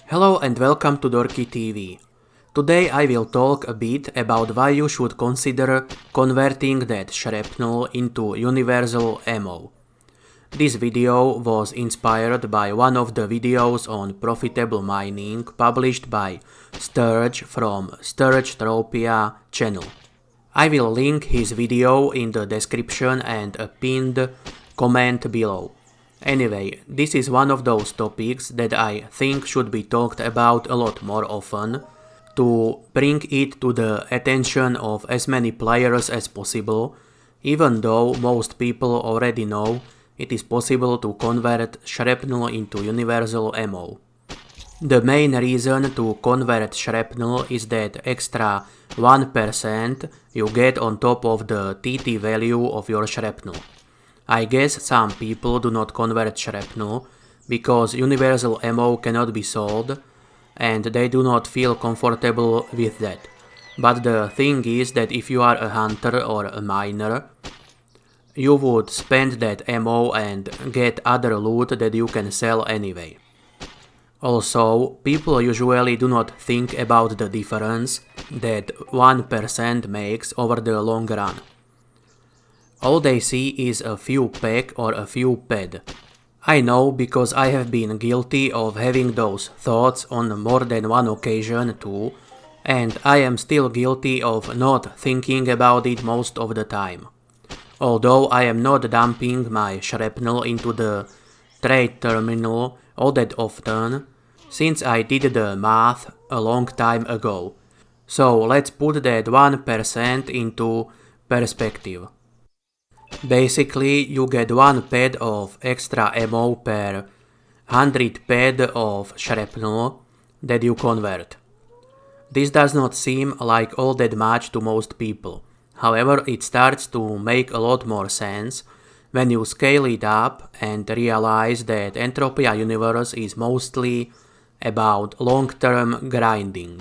Hello and welcome to Dorky TV. Today I will talk a bit about why you should consider converting that shrapnel into universal ammo. This video was inspired by one of the videos on profitable mining published by Sturge from Sturgetropia channel. I will link his video in the description and a pinned comment below. Anyway, this is one of those topics that I think should be talked about a lot more often, to bring it to the attention of as many players as possible, even though most people already know it is possible to convert shrapnel into universal ammo. The main reason to convert shrapnel is that extra 1% you get on top of the TT value of your shrapnel. I guess some people do not convert shrapnel because universal ammo cannot be sold and they do not feel comfortable with that. But the thing is that if you are a hunter or a miner, you would spend that ammo and get other loot that you can sell anyway. Also, people usually do not think about the difference that 1% makes over the long run. All they see is a few pack or a few pad. I know because I have been guilty of having those thoughts on more than one occasion too, and I am still guilty of not thinking about it most of the time. Although I am not dumping my shrapnel into the trade terminal all that often, since I did the math a long time ago. So let's put that 1% into perspective. Basically, you get 1 pad of extra ammo per 100 pad of shrapnel that you convert. This does not seem like all that much to most people. However, it starts to make a lot more sense when you scale it up and realize that Entropia Universe is mostly about long-term grinding.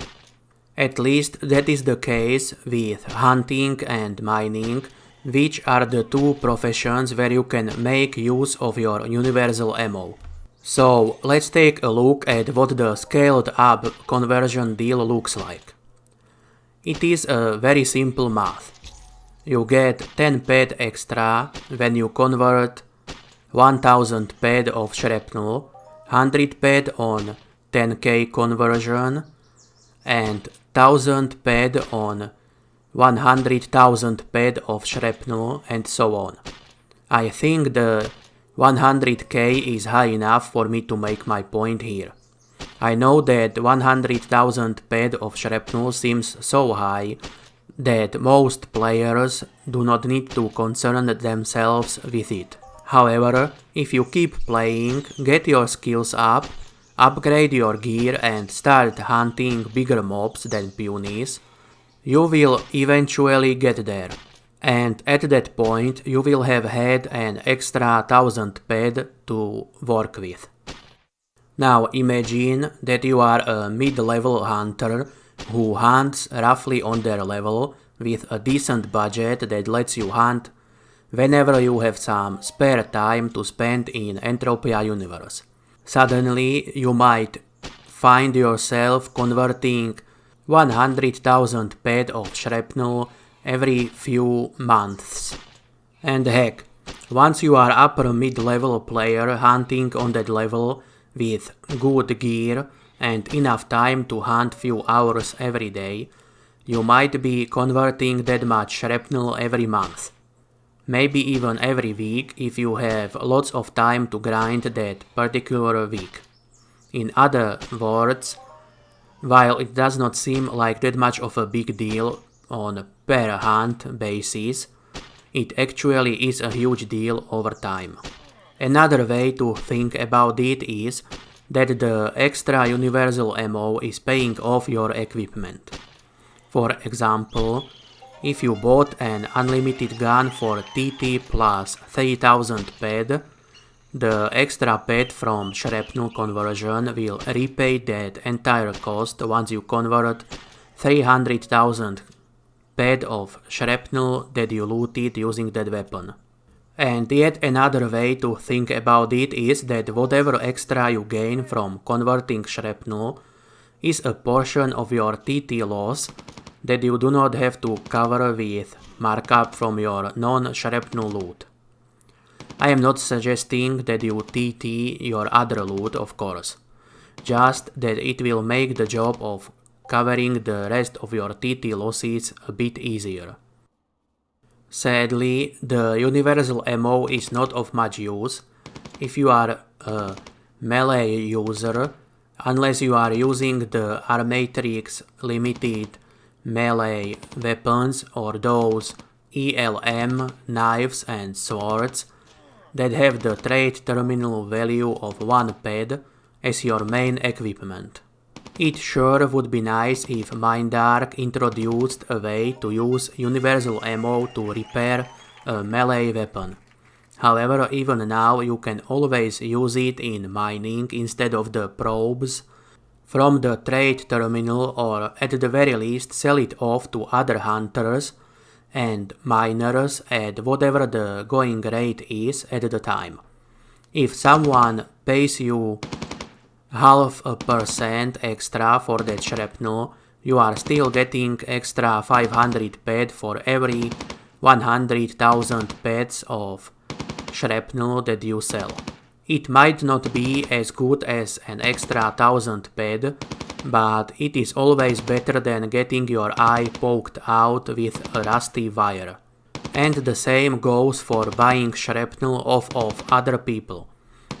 At least that is the case with hunting and mining, which are the two professions where you can make use of your universal ammo. So let's take a look at what the scaled up conversion deal looks like. It is a very simple math. You get 10 pad extra when you convert 1000 pad of shrapnel, 100 pad on 10k conversion, and 1000 pad on 100,000 pad of shrapnel, and so on. I think the 100k is high enough for me to make my point here. I know that 100,000 pad of shrapnel seems so high that most players do not need to concern themselves with it. However, if you keep playing, get your skills up, upgrade your gear and start hunting bigger mobs than punies, you will eventually get there, and at that point you will have had an extra 1000 pad to work with. Now imagine that you are a mid-level hunter who hunts roughly on their level with a decent budget that lets you hunt whenever you have some spare time to spend in Entropia Universe. Suddenly you might find yourself converting 100,000 pad of shrapnel every few months. And heck, once you are upper mid-level player hunting on that level with good gear and enough time to hunt few hours every day, you might be converting that much shrapnel every month. Maybe even every week if you have lots of time to grind that particular week. In other words, while it does not seem like that much of a big deal on per hunt basis, it actually is a huge deal over time. Another way to think about it is that the extra universal ammo is paying off your equipment. For example, if you bought an unlimited gun for TT plus 3000 pad, the extra pad from shrapnel conversion will repay that entire cost once you convert 300,000 pad of shrapnel that you looted using that weapon. And yet another way to think about it is that whatever extra you gain from converting shrapnel is a portion of your TT loss that you do not have to cover with markup from your non-shrapnel loot. I am not suggesting that you TT your other loot, of course, just that it will make the job of covering the rest of your TT losses a bit easier. Sadly, the universal ammo is not of much use if you are a melee user, unless you are using the Armatrix limited melee weapons or those ELM knives and swords that have the trade terminal value of 1 ped as your main equipment. It sure would be nice if Mindark introduced a way to use universal ammo to repair a melee weapon. However, even now you can always use it in mining instead of the probes from the trade terminal, or at the very least sell it off to other hunters and miners at whatever the going rate is at the time. If someone pays you 0.5% extra for that shrapnel, you are still getting extra 500 ped for every 100,000 peds of shrapnel that you sell. It might not be as good as an extra 1000 ped, but it is always better than getting your eye poked out with a rusty wire. And the same goes for buying shrapnel off of other people.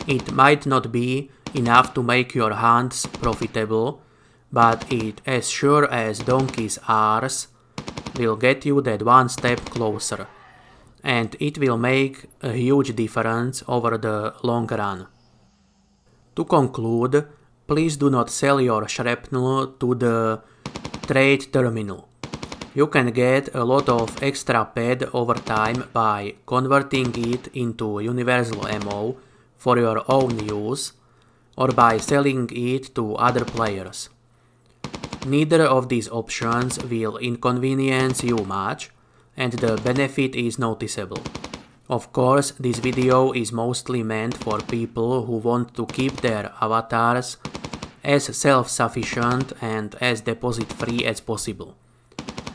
It might not be enough to make your hunts profitable, but it, as sure as donkey's arse, will get you that one step closer. And it will make a huge difference over the long run. To conclude, please do not sell your shrapnel to the trade terminal. You can get a lot of extra ped over time by converting it into universal ammo for your own use, or by selling it to other players. Neither of these options will inconvenience you much, and the benefit is noticeable. Of course, this video is mostly meant for people who want to keep their avatars as self-sufficient and as deposit-free as possible.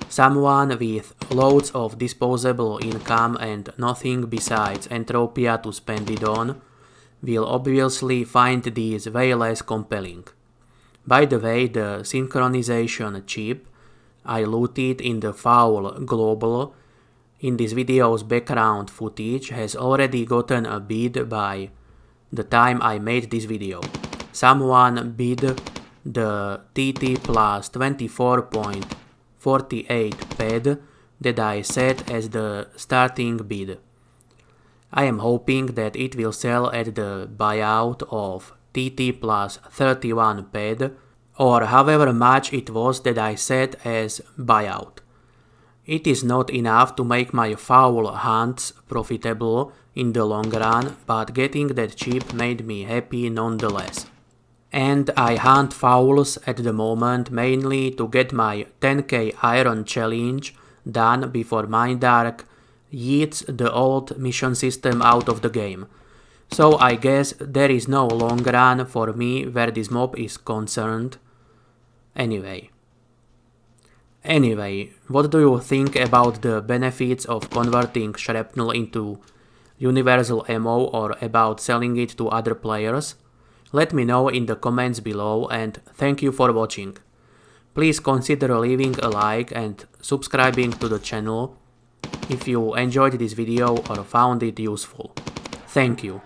Someone with loads of disposable income and nothing besides entropia to spend it on will obviously find these way less compelling. By the way, the synchronization chip I looted in the Foul Global in this video's background footage has already gotten a bid by the time I made this video. Someone bid the TT plus 24.48 ped that I set as the starting bid. I am hoping that it will sell at the buyout of TT plus 31 ped, or however much it was that I set as buyout. It is not enough to make my foul hunts profitable in the long run, but getting that chip made me happy nonetheless. And I hunt fouls at the moment mainly to get my 10k iron challenge done before Mindark yeets the old mission system out of the game. So I guess there is no long run for me where this mob is concerned. Anyway, what do you think about the benefits of converting shrapnel into universal ammo, or about selling it to other players? Let me know in the comments below, and thank you for watching. Please consider leaving a like and subscribing to the channel if you enjoyed this video or found it useful. Thank you.